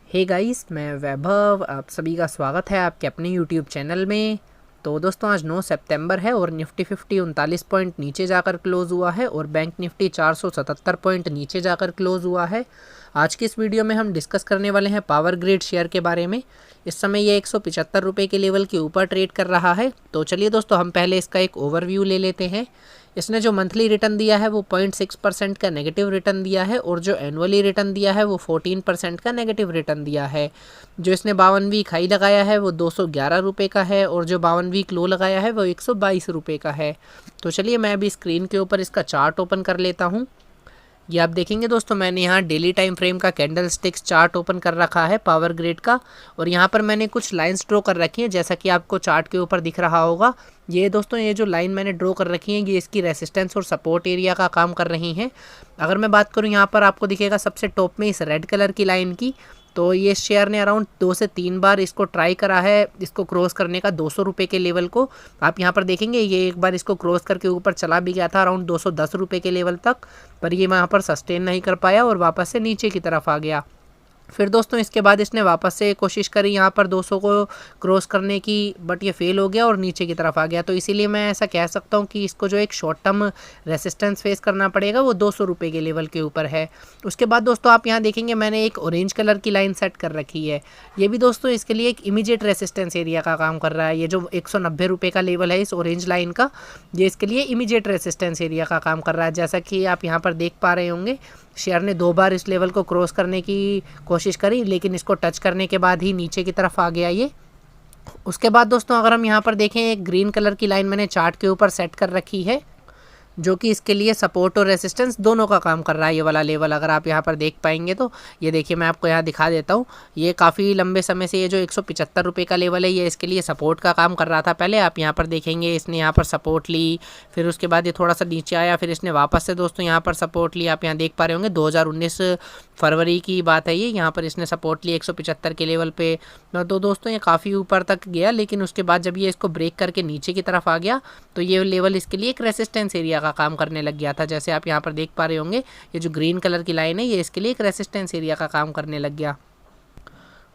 Hey guys, मैं वैभव। आप सभी का स्वागत है आपके अपने यूट्यूब चैनल में। तो दोस्तों, आज 9 सितंबर है और निफ्टी 50 39 पॉइंट नीचे जाकर क्लोज़ हुआ है और बैंक निफ्टी 477 पॉइंट नीचे जाकर क्लोज़ हुआ है। आज की इस वीडियो में हम डिस्कस करने वाले हैं पावर ग्रिड शेयर के बारे में। इस समय ये 175 रुपये के लेवल के ऊपर ट्रेड कर रहा है। तो चलिए दोस्तों, हम पहले इसका एक ओवरव्यू ले लेते हैं। इसने जो मंथली रिटर्न दिया है वो 0.6% का नेगेटिव रिटर्न दिया है और जो एनुअली रिटर्न दिया है वो 14% का नेगेटिव रिटर्न दिया है। जो इसने 52 वीक हाई लगाया है वो 211 रुपये का है और जो 52 वीक लो लगाया है वो 122 रुपये का है। तो चलिए मैं अभी स्क्रीन के ऊपर इसका चार्ट ओपन कर लेता हूँ। ये आप देखेंगे दोस्तों, मैंने यहाँ डेली टाइम फ्रेम का कैंडल स्टिक्स चार्ट ओपन कर रखा है पावर ग्रिड का, और यहाँ पर मैंने कुछ लाइंस ड्रॉ कर रखी हैं जैसा कि आपको चार्ट के ऊपर दिख रहा होगा। ये दोस्तों, ये जो लाइन मैंने ड्रॉ कर रखी है ये इसकी रेसिस्टेंस और सपोर्ट एरिया का काम कर रही हैं। अगर मैं बात करूँ, यहाँ पर आपको दिखेगा सबसे टॉप में इस रेड कलर की लाइन की। तो ये शेयर ने अराउंड 2 से 3 बार इसको ट्राई करा है, इसको क्रॉस करने का 200 रुपये के लेवल को। आप यहाँ पर देखेंगे ये एक बार इसको क्रॉस करके ऊपर चला भी गया था अराउंड 210 रुपये के लेवल तक, पर ये वहाँ पर सस्टेन नहीं कर पाया और वापस से नीचे की तरफ आ गया। फिर दोस्तों इसके बाद इसने वापस से कोशिश करी यहाँ पर 200 को क्रॉस करने की, बट ये फेल हो गया और नीचे की तरफ आ गया। तो इसीलिए मैं ऐसा कह सकता हूँ कि इसको जो एक शॉर्ट टर्म रेसिस्टेंस फेस करना पड़ेगा वो 200 रुपये के लेवल के ऊपर है। उसके बाद दोस्तों आप यहाँ देखेंगे मैंने एक ऑरेंज कलर की लाइन सेट कर रखी है। ये भी दोस्तों इसके लिए एक इमीडिएट रेसिस्टेंस एरिया का काम कर रहा है। ये जो 190 रुपये का लेवल है इस ऑरेंज लाइन का, ये इसके लिए इमीडिएट रेसिस्टेंस एरिया का काम कर रहा है। जैसा कि आप यहाँ पर देख पा रहे होंगे, शेयर ने 2 बार इस लेवल को क्रॉस करने की कोशिश करी, लेकिन इसको टच करने के बाद ही नीचे की तरफ आ गया ये। उसके बाद दोस्तों अगर हम यहाँ पर देखें, एक ग्रीन कलर की लाइन मैंने चार्ट के ऊपर सेट कर रखी है जो कि इसके लिए सपोर्ट और रेसिस्टेंस दोनों का काम कर रहा है। ये वाला लेवल अगर आप यहाँ पर देख पाएंगे तो ये देखिए, मैं आपको यहाँ दिखा देता हूँ। ये काफ़ी लंबे समय से ये जो 175 रुपये का लेवल है ये इसके लिए सपोर्ट का काम कर रहा था। पहले आप यहाँ पर देखेंगे इसने यहाँ पर सपोर्ट ली, फिर उसके बाद ये थोड़ा सा नीचे आया, फिर इसने वापस से दोस्तों यहाँ पर सपोर्ट ली। आप यहाँ देख पा रहे होंगे 2019 फरवरी की बात है ये। यहाँ पर इसने सपोर्ट ली 175 के लेवल पे। तो दोस्तों ये काफ़ी ऊपर तक गया, लेकिन उसके बाद जब ये इसको ब्रेक करके नीचे की तरफ आ गया तो ये लेवल इसके लिए एक रेसिस्टेंस एरिया का काम करने लग गया था। जैसे आप यहाँ पर देख पा रहे होंगे, ये जो ग्रीन कलर की लाइन है ये इसके लिए एक रेसिस्टेंस एरिया का काम करने लग गया।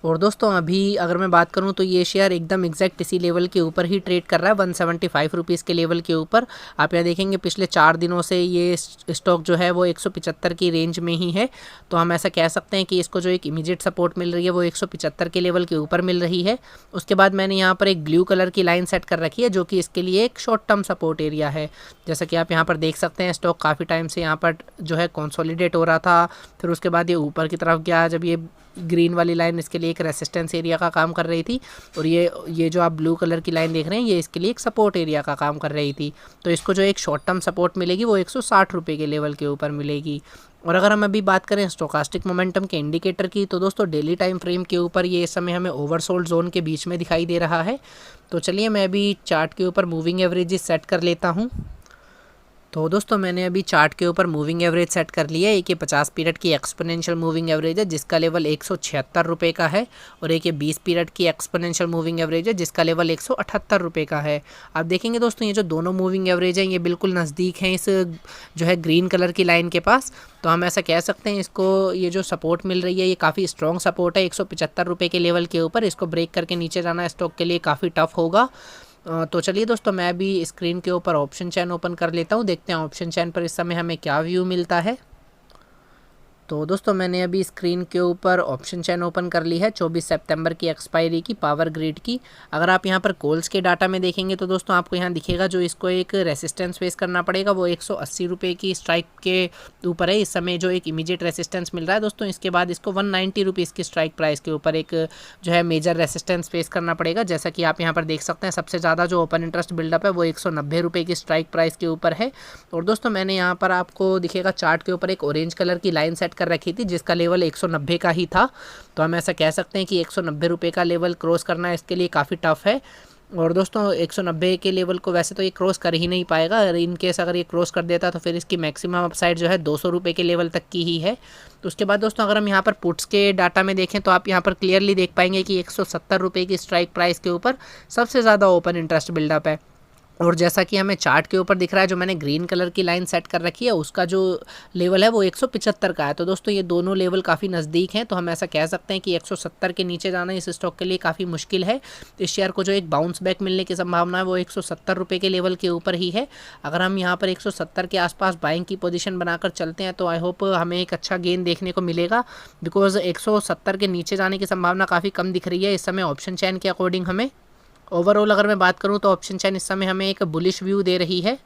और दोस्तों अभी अगर मैं बात करूं तो ये शेयर एकदम एग्जैक्ट इसी लेवल के ऊपर ही ट्रेड कर रहा है, 175 रुपीज़ के लेवल के ऊपर। आप यहाँ देखेंगे पिछले 4 दिनों से ये स्टॉक जो है वो 175 की रेंज में ही है। तो हम ऐसा कह सकते हैं कि इसको जो एक इमीडिएट सपोर्ट मिल रही है वो 175 के लेवल के ऊपर मिल रही है। उसके बाद मैंने यहाँ पर एक ब्लू कलर की लाइन सेट कर रखी है जो कि इसके लिए एक शॉर्ट टर्म सपोर्ट एरिया है। जैसा कि आप यहाँ पर देख सकते हैं, स्टॉक काफ़ी टाइम से यहाँ पर जो है कंसोलिडेट हो रहा था, फिर उसके बाद ये ऊपर की तरफ गया जब ये ग्रीन वाली लाइन इसके लिए एक रेसिस्टेंस एरिया का काम कर रही थी, और ये जो आप ब्लू कलर की लाइन देख रहे हैं ये इसके लिए एक सपोर्ट एरिया का काम कर रही थी। तो इसको जो एक शॉर्ट टर्म सपोर्ट मिलेगी वो 160 रुपये के लेवल के ऊपर मिलेगी। और अगर हम अभी बात करें स्टोकास्टिक मोमेंटम के इंडिकेटर की, तो दोस्तों डेली टाइम फ्रेम के ऊपर ये इस समय हमें ओवरसोल्ड जोन के बीच में दिखाई दे रहा है। तो चलिए मैं अभी चार्ट के ऊपर मूविंग एवरेजेस सेट कर लेता हूँ। तो दोस्तों मैंने अभी चार्ट के ऊपर मूविंग एवरेज सेट कर लिया है। एक ये 50 पीरियड की एक्सपोनेंशियल मूविंग एवरेज है जिसका लेवल 176 रुपये का है, और एक ये 20 पीरियड की एक्सपोनेंशियल मूविंग एवरेज है जिसका लेवल 178 रुपये का है। आप देखेंगे दोस्तों ये जो दोनों मूविंग एवरेज हैं ये बिल्कुल नज़दीक हैं इस जो है ग्रीन कलर की लाइन के पास। तो हम ऐसा कह सकते हैं इसको ये जो सपोर्ट मिल रही है ये काफ़ी स्ट्रॉन्ग सपोर्ट है 175 रुपये के लेवल के ऊपर। इसको ब्रेक करके नीचे जाना स्टॉक के लिए काफ़ी टफ होगा। तो चलिए दोस्तों मैं अभी स्क्रीन के ऊपर ऑप्शन चैन ओपन कर लेता हूँ, देखते हैं ऑप्शन चैन पर इस समय हमें क्या व्यू मिलता है। तो दोस्तों मैंने अभी स्क्रीन के ऊपर ऑप्शन चैन ओपन कर ली है 24 सितंबर की एक्सपायरी की पावर ग्रिड की। अगर आप यहाँ पर कॉल्स के डाटा में देखेंगे तो दोस्तों आपको यहाँ दिखेगा जो इसको एक रेसिस्टेंस फेस करना पड़ेगा वो 180 रुपये की स्ट्राइक के ऊपर है। इस समय जो एक इमीडिएट रेसिस्टेंस मिल रहा है दोस्तों, इसके बाद इसको 190 रुपीज़ की स्ट्राइक प्राइस के ऊपर एक जो है मेजर रेसिस्टेंस फेस करना पड़ेगा। जैसा कि आप यहाँ पर देख सकते हैं सबसे ज़्यादा जो ओपन इंटरेस्ट बिल्डअप है वो 190 रुपये की स्ट्राइक प्राइस के ऊपर है। और दोस्तों मैंने यहाँ पर आपको दिखेगा चार्ट के ऊपर एक ऑरेंज कलर की लाइन सेट कर रखी थी जिसका लेवल 190 का ही था। तो हम ऐसा कह सकते हैं कि 190 रुपये का लेवल क्रॉस करना इसके लिए काफ़ी टफ है। और दोस्तों 190 के लेवल को वैसे तो ये क्रॉस कर ही नहीं पाएगा, इन केस अगर ये क्रॉस कर देता तो फिर इसकी मैक्सिमम अपसाइड जो है 200 रुपये के लेवल तक की ही है। तो उसके बाद दोस्तों अगर हम यहाँ पर पुट्स के डाटा में देखें तो आप यहाँ पर क्लियरली देख पाएंगे कि 170 रुपये की स्ट्राइक प्राइस के ऊपर सबसे ज़्यादा ओपन इंटरेस्ट बिल्डअप है। और जैसा कि हमें चार्ट के ऊपर दिख रहा है, जो मैंने ग्रीन कलर की लाइन सेट कर रखी है उसका जो लेवल है वो 175 का है। तो दोस्तों ये दोनों लेवल काफ़ी नज़दीक हैं, तो हम ऐसा कह सकते हैं कि 170 के नीचे जाना इस स्टॉक के लिए काफ़ी मुश्किल है। इस शेयर को जो एक बाउंस बैक मिलने की संभावना है वो 170 रुपये के लेवल के ऊपर ही है। अगर हम यहाँ पर 170 के आसपास बाइंग की पोजीशन बनाकर चलते हैं तो आई होप हमें एक अच्छा गेन देखने को मिलेगा, बिकॉज 170 के नीचे जाने की संभावना काफ़ी कम दिख रही है इस समय ऑप्शन चैन के अकॉर्डिंग हमें। ओवरऑल अगर मैं बात करूं तो ऑप्शन चैन इस समय हमें एक बुलिश व्यू दे रही है।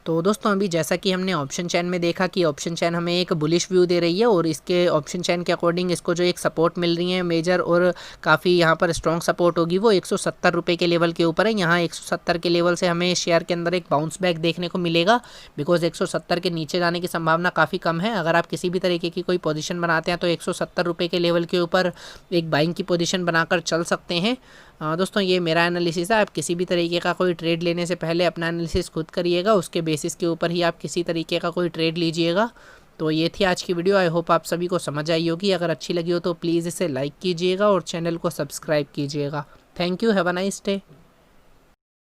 तो दोस्तों अभी जैसा कि हमने ऑप्शन चैन में देखा कि ऑप्शन चैन हमें एक बुलिश व्यू दे रही है और इसके ऑप्शन चैन के अकॉर्डिंग इसको जो एक सपोर्ट मिल रही है मेजर और काफ़ी यहाँ पर स्ट्रॉन्ग सपोर्ट होगी वो 170 रुपये के लेवल के ऊपर है। यहाँ 170 के लेवल से हमें शेयर के अंदर एक बाउंस बैक देखने को मिलेगा, बिकॉज 170 के नीचे जाने की संभावना काफ़ी कम है। अगर आप किसी भी तरीके की कोई पोजीशन बनाते हैं तो 170 रुपये के लेवल के ऊपर एक बाइंग की पोजीशन बनाकर चल सकते हैं। दोस्तों ये मेरा एनालिसिस है, आप किसी भी तरीके का कोई ट्रेड लेने से पहले अपना एनालिसिस खुद करिएगा, उसके बेसिस के ऊपर ही आप किसी तरीके का कोई ट्रेड लीजिएगा। तो ये थी आज की वीडियो, आई होप आप सभी को समझ आई होगी। अगर अच्छी लगी हो तो प्लीज़ इसे लाइक कीजिएगा और चैनल को सब्सक्राइब कीजिएगा। Thank you, have a nice day.